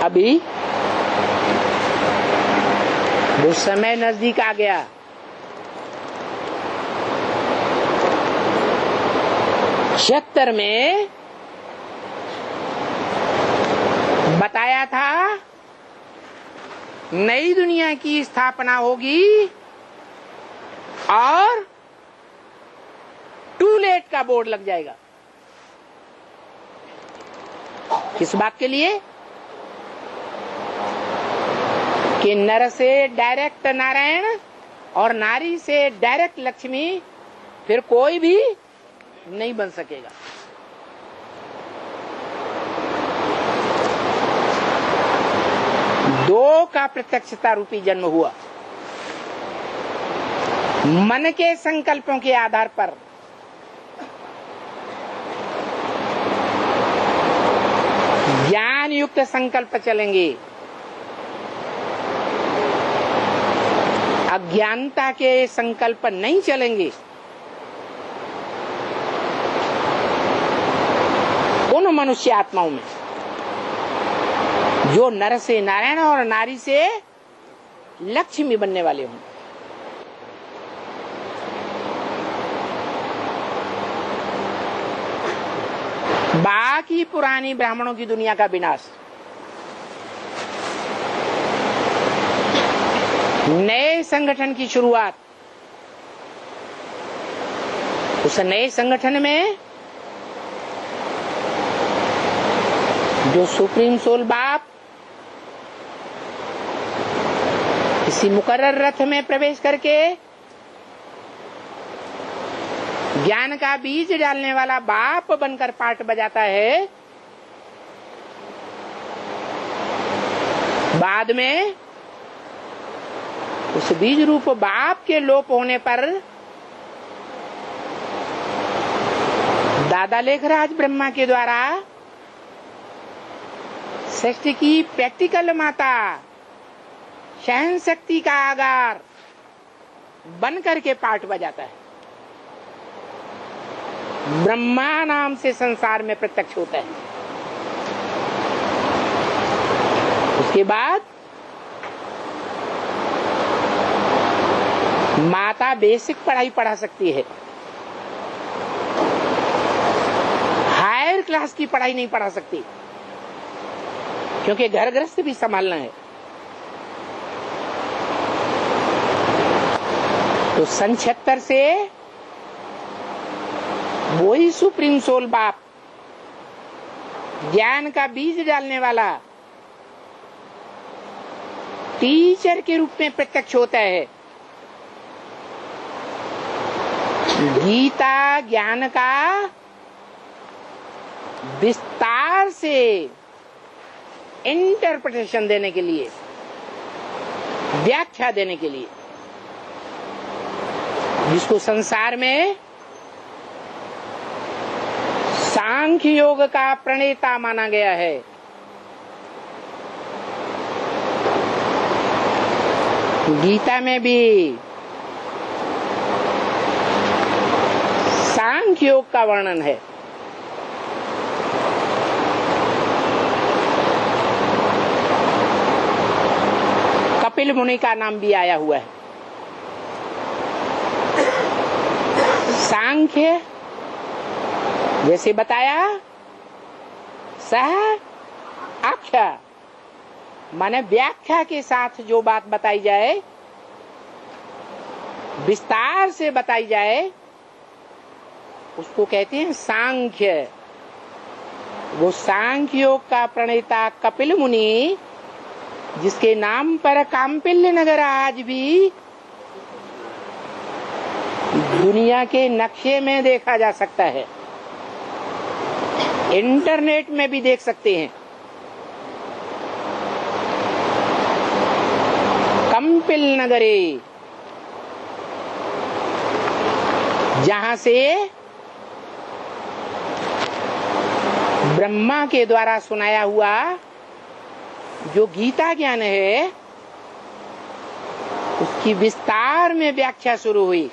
अभी वो समय नजदीक आ गया। छिहत्तर में बताया था नई दुनिया की स्थापना होगी और टू लेट का बोर्ड लग जाएगा। किस बात के लिए? कि नर से डायरेक्ट नारायण और नारी से डायरेक्ट लक्ष्मी फिर कोई भी नहीं बन सकेगा। दो का प्रत्यक्षता रूपी जन्म हुआ। मन के संकल्पों के आधार पर ज्ञान युक्त संकल्प चलेंगे, अज्ञानता के संकल्प नहीं चलेंगे। उन मनुष्य आत्माओं में जो नर से नारायण और नारी से लक्ष्मी बनने वाले होंगे। बाकी पुरानी ब्राह्मणों की दुनिया का विनाश, नए संगठन की शुरुआत, उस नए संगठन में जो सुप्रीम सोल बाप किसी मुकर्रर रथ में प्रवेश करके ज्ञान का बीज डालने वाला बाप बनकर पाठ बजाता है, बाद में उस बीज रूप बाप के लोप होने पर दादा लेखराज ब्रह्मा के द्वारा सृष्टि की प्रैक्टिकल माता, सहन शक्ति का आगार बन करके पाठ बजाता है। ब्रह्मा नाम से संसार में प्रत्यक्ष होता है। उसके बाद माता बेसिक पढ़ाई पढ़ा सकती है, हायर क्लास की पढ़ाई नहीं पढ़ा सकती, क्योंकि घर गृहस्थ भी संभालना है। तो सन 76 से वही सुप्रीम सोल बाप ज्ञान का बीज डालने वाला टीचर के रूप में प्रत्यक्ष होता है। गीता ज्ञान का विस्तार से इंटरप्रिटेशन देने के लिए, व्याख्या देने के लिए, जिसको संसार में सांख्य योग का प्रणेता माना गया है। गीता में भी सांख्य योग का वर्णन है। कपिल मुनि का नाम भी आया हुआ है। सांख्य जैसे बताया, सह आख्या माने व्याख्या के साथ जो बात बताई जाए, विस्तार से बताई जाए, उसको कहते हैं सांख्य। वो सांख्य योग का प्रणेता कपिल मुनि, जिसके नाम पर काम्पिल्य नगर आज भी दुनिया के नक्शे में देखा जा सकता है, इंटरनेट में भी देख सकते हैं। कंपिल नगरे, जहां से ब्रह्मा के द्वारा सुनाया हुआ जो गीता ज्ञान है, उसकी विस्तार में व्याख्या शुरू हुई।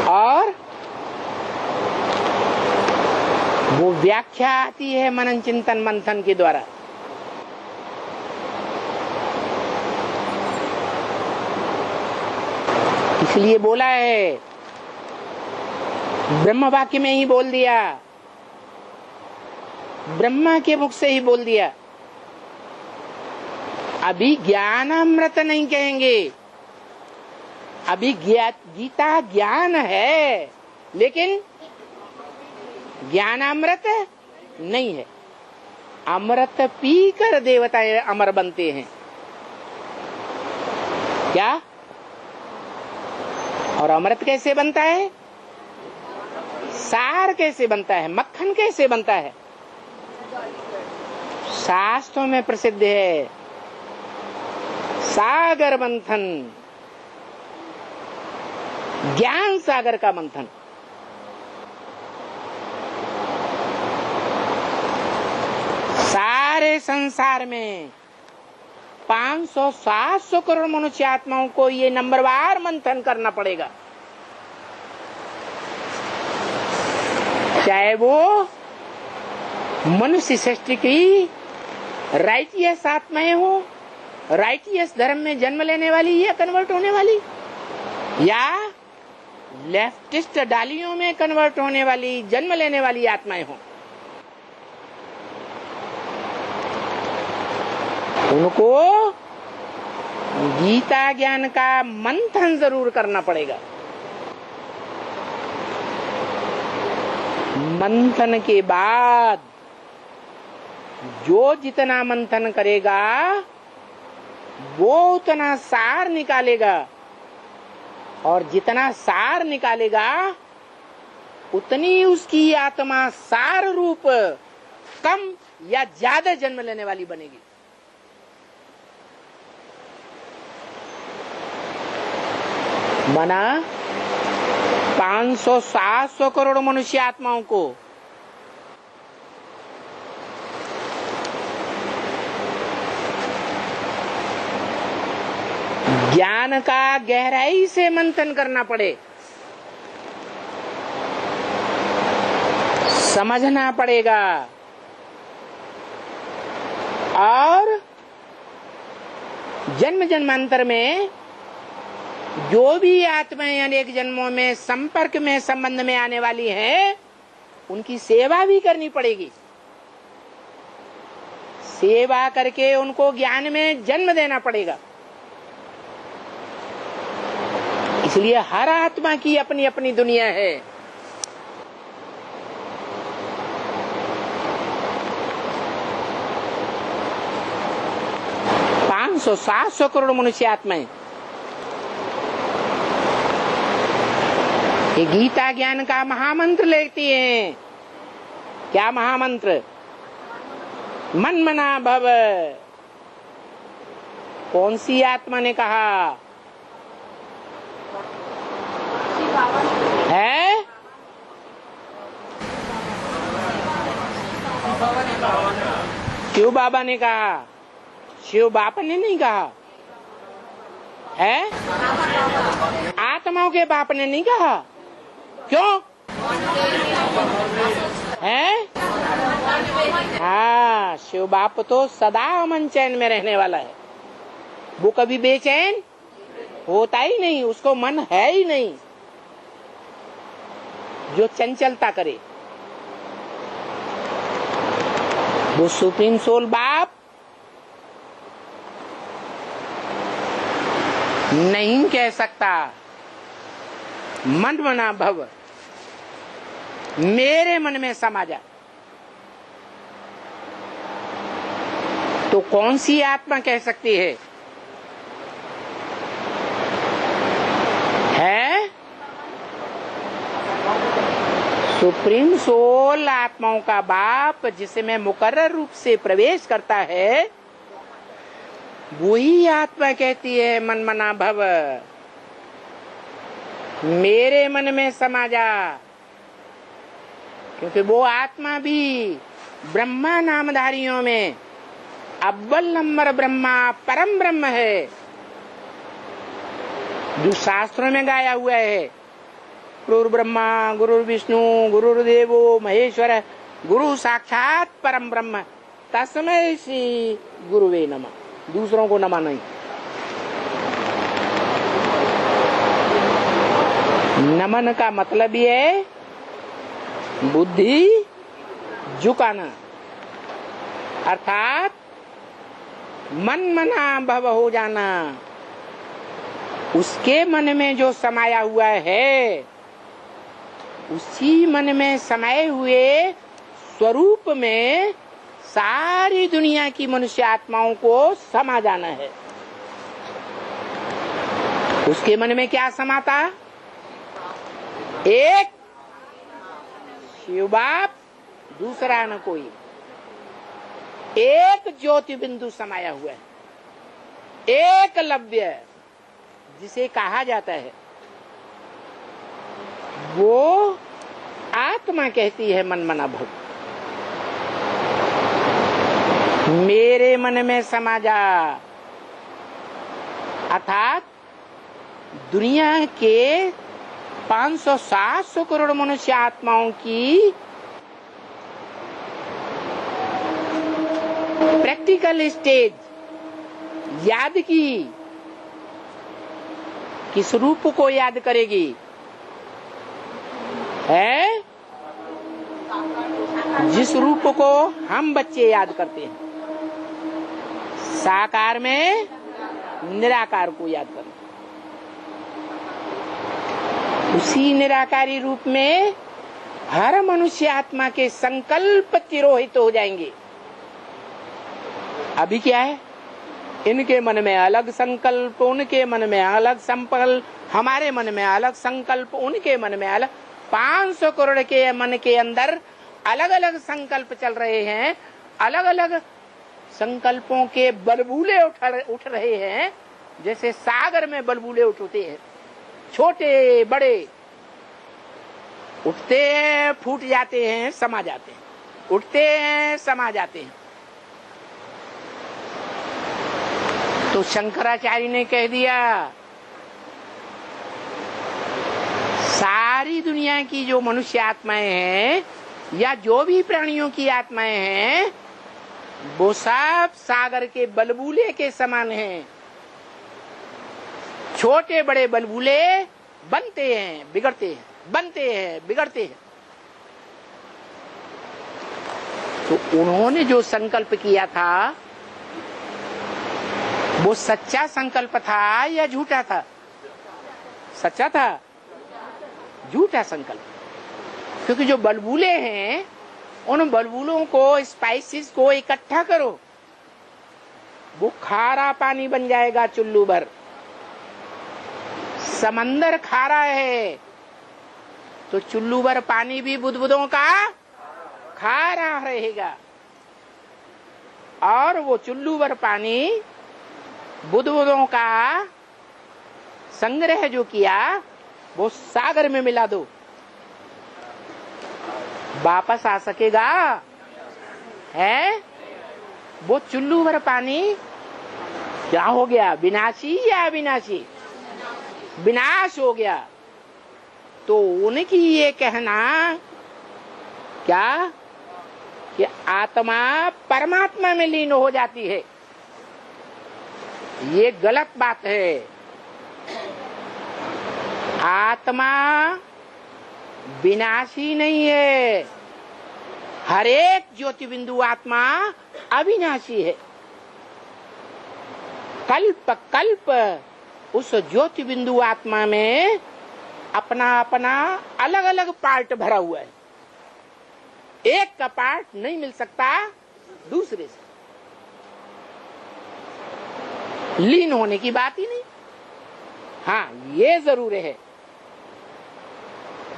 और वो व्याख्या आती है मनन चिंतन मंथन के द्वारा। इसलिए बोला है, ब्रह्म वाक्य में ही बोल दिया, ब्रह्मा के मुख से ही बोल दिया। अभी ज्ञानामृत नहीं कहेंगे, अभी गीता ज्ञान है लेकिन ज्ञानामृत नहीं है। अमृत पीकर देवताएं अमर बनते हैं क्या? और अमृत कैसे बनता है? सार कैसे बनता है? मक्खन कैसे बनता है? शास्त्रों में प्रसिद्ध है सागर मंथन, ज्ञान सागर का मंथन। सारे संसार में 500-700 करोड़ मनुष्य आत्माओं को ये नंबरवार मंथन करना पड़ेगा, चाहे वो मनुष्य सृष्टि की राइटियस आत्माएं हो, राइटियस धर्म में जन्म लेने वाली या कन्वर्ट होने वाली, या लेफ्टिस्ट डालियों में कन्वर्ट होने वाली, जन्म लेने वाली आत्माएं हो। उनको गीता ज्ञान का मंथन जरूर करना पड़ेगा। मंथन के बाद जो जितना मंथन करेगा वो उतना सार निकालेगा, और जितना सार निकालेगा उतनी उसकी आत्मा सार रूप कम या ज्यादा जन्म लेने वाली बनेगी। मना 500-700 करोड़ मनुष्य आत्माओं को ज्ञान का गहराई से मंथन करना पड़े, समझना पड़ेगा, और जन्म जन्मांतर में जो भी आत्माएं अनेक जन्मों में संपर्क में संबंध में आने वाली हैं, उनकी सेवा भी करनी पड़ेगी। सेवा करके उनको ज्ञान में जन्म देना पड़ेगा। इसलिए हर आत्मा की अपनी अपनी दुनिया है। 500-700 करोड़ मनुष्य आत्माएं ये गीता ज्ञान का महामंत्र लेती हैं। क्या महामंत्र? मन मना भव। कौन सी आत्मा ने कहा है? शिव बाबा ने कहा। शिव बाबा ने नहीं कहा है, आत्माओं के बाप ने नहीं कहा। क्यों है? हाँ, शिव बाप तो सदा अमन चैन में रहने वाला है। वो कभी बेचैन होता ही नहीं, उसको मन है ही नहीं जो चंचलता करे। वो सुप्रीम सोल बाप नहीं कह सकता मन मना भव, मेरे मन में समा जा। तो कौन सी आत्मा कह सकती है? सुप्रीम सोल आत्माओं का बाप जिसमें मुकर्रर रूप से प्रवेश करता है, वही आत्मा कहती है मन मना भव, मेरे मन में समा जा। क्योंकि वो आत्मा भी ब्रह्मा नामधारियों में अव्वल नंबर ब्रह्मा परम ब्रह्म है, जो शास्त्रों में गाया हुआ है। गुरु ब्रह्मा गुरु विष्णु गुरुर्देवो महेश्वर गुरु साक्षात परम ब्रह्म तस्मै श्री गुरुवे नमः। दूसरों को नमः नहीं। नमन का मतलब ये है बुद्धि झुकाना, अर्थात मन मना भव हो जाना। उसके मन में जो समाया हुआ है, उसी मन में समाये हुए स्वरूप में सारी दुनिया की मनुष्य आत्माओं को समा जाना है। उसके मन में क्या समाता? एक शिव बाप, दूसरा न कोई, एक ज्योति बिंदु समाया हुआ है, एक लव्य जिसे कहा जाता है। वो आत्मा कहती है मन मना भव, मेरे मन में समा जा। अर्थात दुनिया के 500-700 करोड़ मनुष्य आत्माओं की प्रैक्टिकल स्टेज याद की, किस रूप को याद करेगी? है जिस रूप को हम बच्चे याद करते हैं, साकार में निराकार को याद करना। उसी निराकारी रूप में हर मनुष्य आत्मा के संकल्प तिरोहित हो जाएंगे। अभी क्या है? इनके मन में अलग संकल्प, उनके मन में अलग संकल्प, हमारे मन में अलग संकल्प, उनके मन में अलग। 500 करोड़ के मन के अंदर अलग अलग संकल्प चल रहे हैं। अलग अलग संकल्पों के बलबूले उठ रहे हैं, जैसे सागर में बलबूले उठते हैं, छोटे बड़े उठते हैं, फूट जाते हैं, समा जाते हैं, उठते हैं, समा जाते हैं। तो शंकराचार्य ने कह दिया, सारी दुनिया की जो मनुष्य आत्माएं हैं या जो भी प्राणियों की आत्माएं हैं, वो सब सागर के बलबूले के समान हैं। छोटे बड़े बलबूले बनते हैं, बिगड़ते हैं, बनते हैं, बिगड़ते हैं। तो उन्होंने जो संकल्प किया था, वो सच्चा संकल्प था या झूठा था? सच्चा था, झूठा संकल्प। क्योंकि जो बलबूले हैं, उन बलबूलों को, स्पाइसेस को इकट्ठा करो, वो खारा पानी बन जाएगा चुल्लू भर। समंदर खारा है तो चुल्लू भर पानी भी बुदबुदों का खारा रहेगा। और वो चुल्लू भर पानी बुदबुदों का संग्रह जो किया, वो सागर में मिला दो, वापस आ सकेगा? है वो चुल्लू भर पानी क्या हो गया? विनाशी या अविनाशी? विनाश हो गया। तो उनकी ये कहना क्या कि आत्मा परमात्मा में लीन हो जाती है, ये गलत बात है। आत्मा विनाशी नहीं है, हर एक ज्योति बिंदु आत्मा अविनाशी है। कल्प कल्प उस ज्योति बिंदु आत्मा में अपना अपना अलग अलग पार्ट भरा हुआ है। एक का पार्ट नहीं मिल सकता दूसरे से, लीन होने की बात ही नहीं। हाँ, ये जरूर है,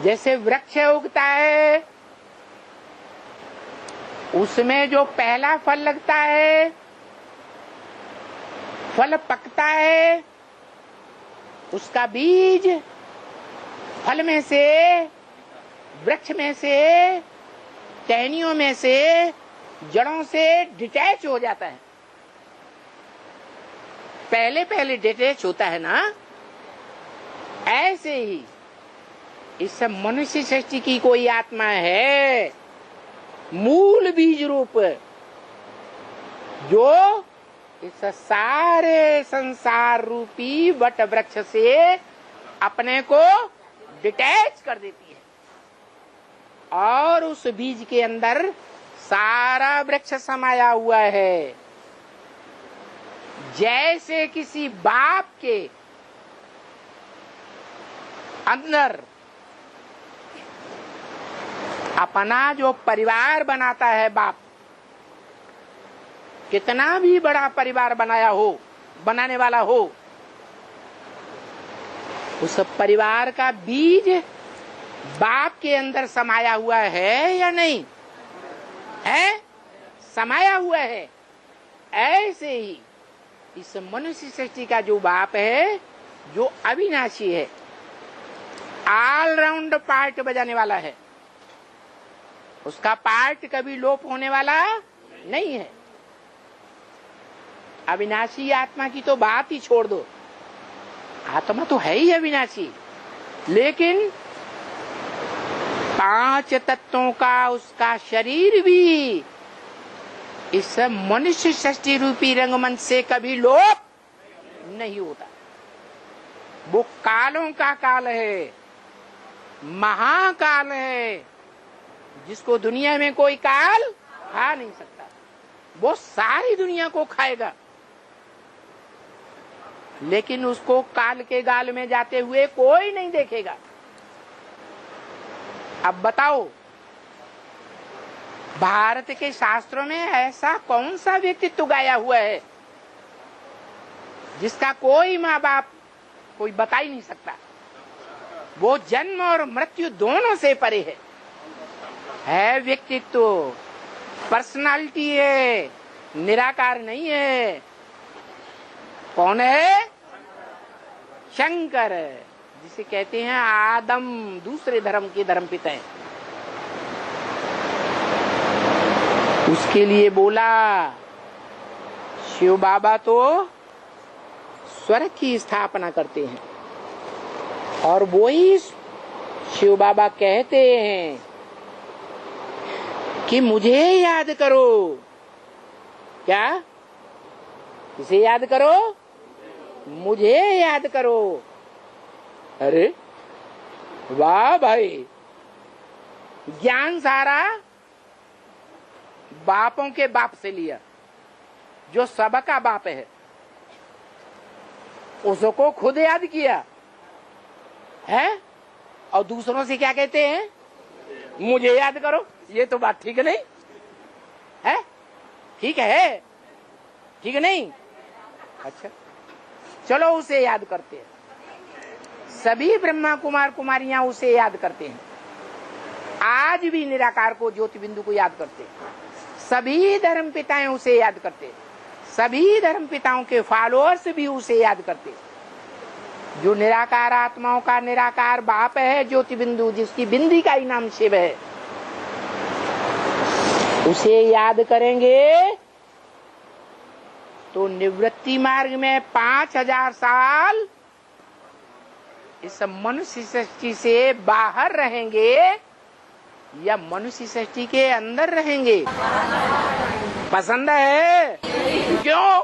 जैसे वृक्ष उगता है, उसमें जो पहला फल लगता है, फल पकता है, उसका बीज फल में से, वृक्ष में से, टहनियों में से, जड़ों से डिटैच हो जाता है। पहले पहले डिटैच होता है ना, ऐसे ही इस मनुष्य सृष्टि की कोई आत्मा है मूल बीज रूप, जो इस सारे संसार रूपी वट वृक्ष से अपने को डिटैच कर देती है, और उस बीज के अंदर सारा वृक्ष समाया हुआ है। जैसे किसी बाप के अंदर अपना जो परिवार बनाता है, बाप कितना भी बड़ा परिवार बनाने वाला हो, उस परिवार का बीज बाप के अंदर समाया हुआ है या नहीं है? समाया हुआ है। ऐसे ही इस मनुष्य सृष्टि का जो बाप है, जो अविनाशी है, ऑलराउंड पार्ट बजाने वाला है, उसका पार्ट कभी लोप होने वाला नहीं है। अविनाशी आत्मा की तो बात ही छोड़ दो, आत्मा तो है ही अविनाशी, लेकिन 5 तत्वों का उसका शरीर भी इस मनुष्य सृष्टि रूपी रंगमंच से कभी लोप नहीं होता। वो कालों का काल है, महाकाल है, जिसको दुनिया में कोई काल खा नहीं सकता। वो सारी दुनिया को खाएगा, लेकिन उसको काल के गाल में जाते हुए कोई नहीं देखेगा। अब बताओ, भारत के शास्त्रों में ऐसा कौन सा व्यक्तित्व गाया हुआ है जिसका कोई माँ बाप कोई बता ही नहीं सकता? वो जन्म और मृत्यु दोनों से परे है व्यक्तित्व, पर्सनालिटी है, निराकार नहीं है। कौन है? शंकर, जिसे कहते हैं आदम, दूसरे धर्म के धर्मपिता हैं। उसके लिए बोला शिव बाबा तो स्वर्ग की स्थापना करते हैं, और वो ही शिव बाबा कहते हैं कि मुझे याद करो। क्या? इसे याद करो, मुझे याद करो। अरे वाह भाई, ज्ञान सारा बापों के बाप से लिया, जो सबका बाप है, उसको खुद याद किया है, और दूसरों से क्या कहते हैं? मुझे याद करो। ये तो बात ठीक नहीं है। ठीक है, ठीक नहीं? अच्छा, चलो उसे याद करते हैं। सभी ब्रह्मा कुमार कुमारियां उसे याद करते हैं। आज भी निराकार को, ज्योति बिंदु को याद करते हैं। सभी धर्म पिताएं उसे याद करते हैं। सभी धर्म पिताओं के फॉलोअर्स भी उसे याद करते हैं। जो निराकार आत्माओं का निराकार बाप है, ज्योति बिंदु, जिसकी बिंदी का ही नाम शिव है, उसे याद करेंगे तो निवृत्ति मार्ग में 5000 साल इस मनुष्य सृष्टि से बाहर रहेंगे या मनुष्य सृष्टि के अंदर रहेंगे? पसंद है? क्यों?